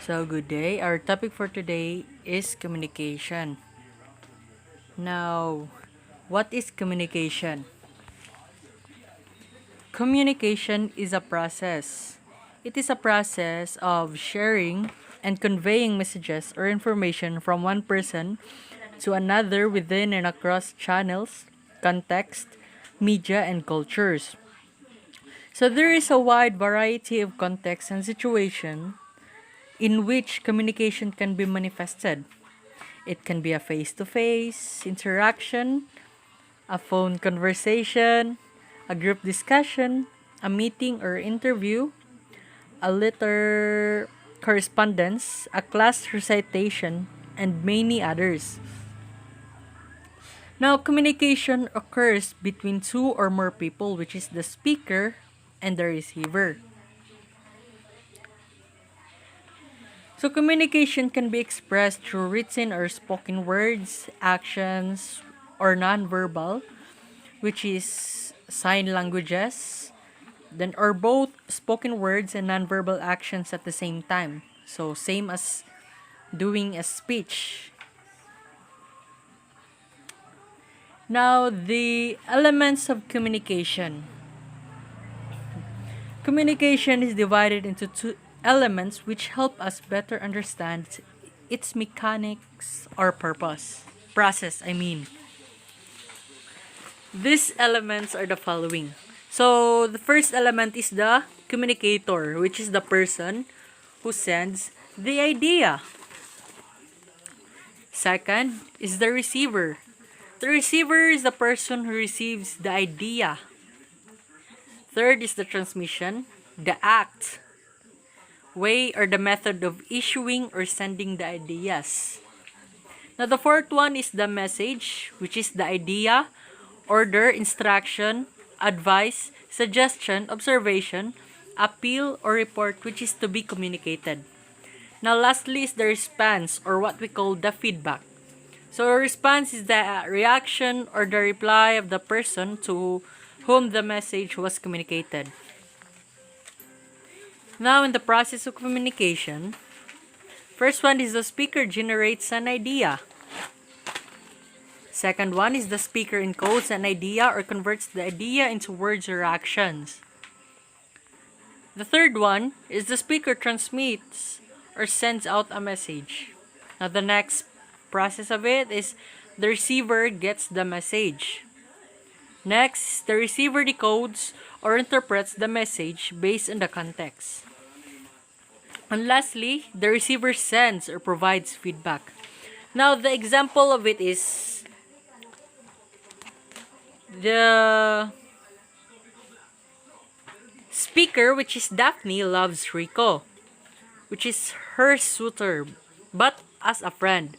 So, good day. Our topic for today is communication. Now, what is communication? Communication is a process. It is a process of sharing and conveying messages or information from one person to another within and across channels, context, media, and cultures. So, there is a wide variety of contexts and situations in which communication can be manifested. It can be a face to face interaction, a phone conversation, a group discussion, a meeting or interview, a letter correspondence, a class recitation, and many others. Now, communication occurs between two or more people, which is the speaker and the receiver. So, communication can be expressed through written or spoken words, actions, or nonverbal, which is sign languages, then or both spoken words and nonverbal actions at the same time. So, same as doing a speech. Now, the elements of communication. Communication is divided into two elements which help us better understand its mechanics or process. These elements are the following. So, the first element is the communicator, which is the person who sends the idea. Second is the receiver. The receiver is the person who receives the idea. Third is the transmission, the act, way, or the method of issuing or sending the ideas. Now, the fourth one is the message, which is the idea, order, instruction, advice, suggestion, observation, appeal, or report, which is to be communicated. Now, lastly is the response, or what we call the feedback. So, a response is the reaction or the reply of the person to whom the message was communicated. Now, in the process of communication, first one is the speaker generates an idea. Second one is the speaker encodes an idea or converts the idea into words or actions. The third one is the speaker transmits or sends out a message. Now, the next process of it is the receiver gets the message. Next, the receiver decodes or interprets the message based on the context. And lastly, the receiver sends or provides feedback. Now, the example of it is the speaker, which is Daphne, loves Rico, which is her suitor, but as a friend.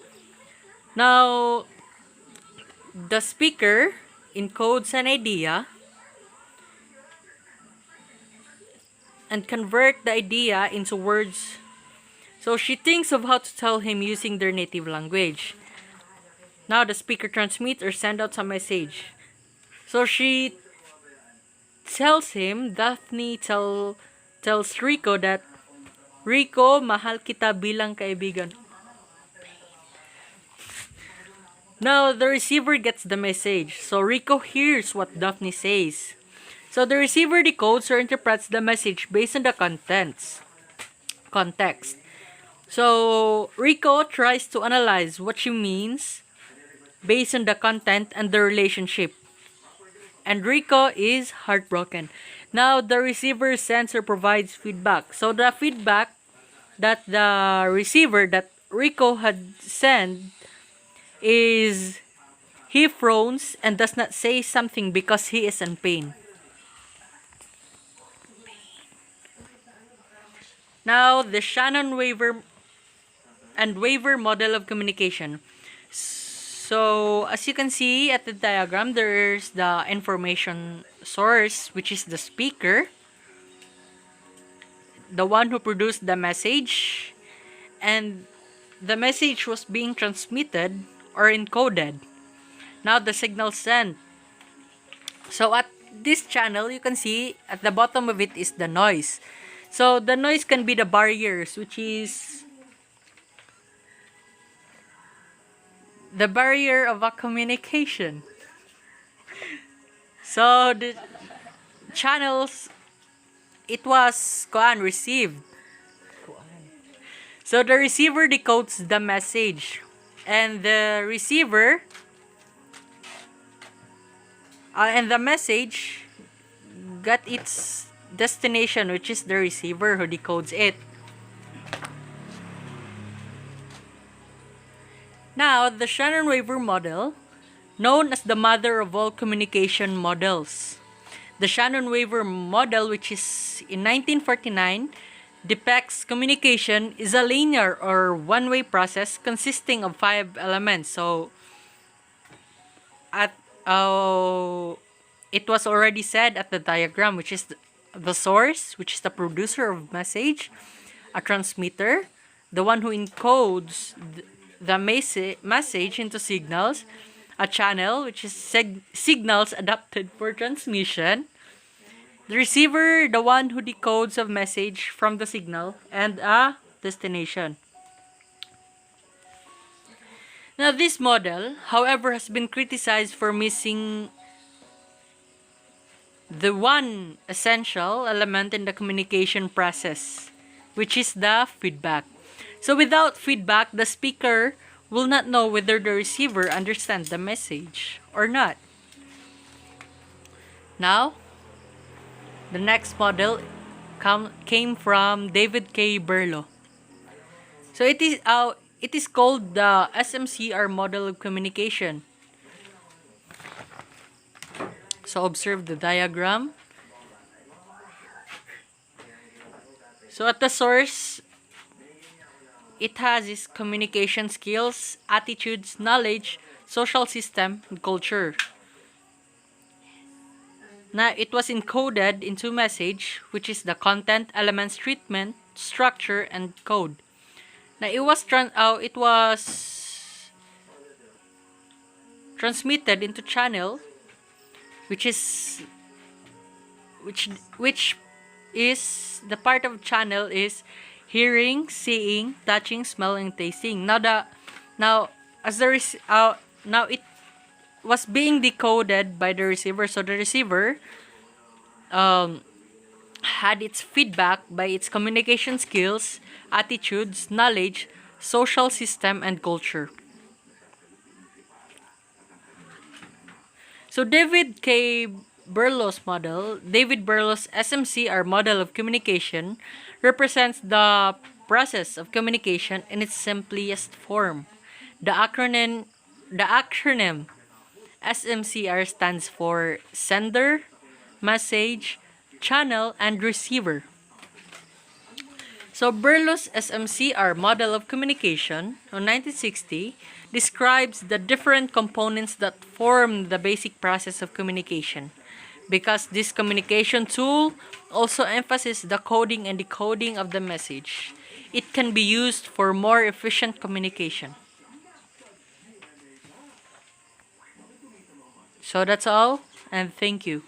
Now, the speaker encodes an idea and convert the idea into words. So she thinks of how to tell him using their native language. Now the speaker transmits or sends out a message. So she tells him, Daphne tells Rico that, Rico, mahal kita bilang kaibigan. Now, the receiver gets the message. So, Rico hears what Daphne says. So, the receiver decodes or interprets the message based on the context. So, Rico tries to analyze what she means based on the content and the relationship. And Rico is heartbroken. Now, the receiver sends or provides feedback. So, the feedback that the receiver, that Rico had sent, is he frowns and does not say something because he is in pain. Now, the Shannon-Weaver and Weaver model of communication. So, as you can see at the diagram, there's the information source, which is the speaker, the one who produced the message, and the message was being transmitted or encoded. Now, the signal sent. So, at this channel, you can see at the bottom of it is the noise. So, the noise can be the barriers, which is the barrier of a communication. So the channels, it was received. So the receiver decodes the message, and the receiver and the message got its destination, which is the receiver who decodes it. Now, the Shannon-Weaver model, known as the mother of all communication models. The Shannon-Weaver model, which is in 1949, depicts communication is a linear or one-way process consisting of 5 elements. So, it was already said at the diagram, which is the source, which is the producer of message, a transmitter, the one who encodes the message into signals, a channel, which is signals adapted for transmission, the receiver, the one who decodes a message from the signal, and a destination. Now, this model, however, has been criticized for missing the one essential element in the communication process, which is the feedback. So, without feedback, the speaker will not know whether the receiver understands the message or not. Now, the next model came from David K. Berlo. So it is called the SMCR model of communication. So observe the diagram. So at the source, it has its communication skills, attitudes, knowledge, social system, and culture. Now, it was encoded into message, which is the content, elements, treatment, structure, and code. Now, it was transmitted into channel, which is the part of channel is hearing, seeing, touching, smelling, tasting. Now it was being decoded by the receiver. So the receiver had its feedback by its communication skills, attitudes, knowledge, social system, and culture. So David Berlo's SMCR model of communication represents the process of communication in its simplest form. The acronym SMCR stands for sender, message, channel, and receiver. So Berlo's SMCR model of communication on 1960 describes the different components that form the basic process of communication. Because this communication tool also emphasizes the coding and decoding of the message, it can be used for more efficient communication. So that's all, and thank you.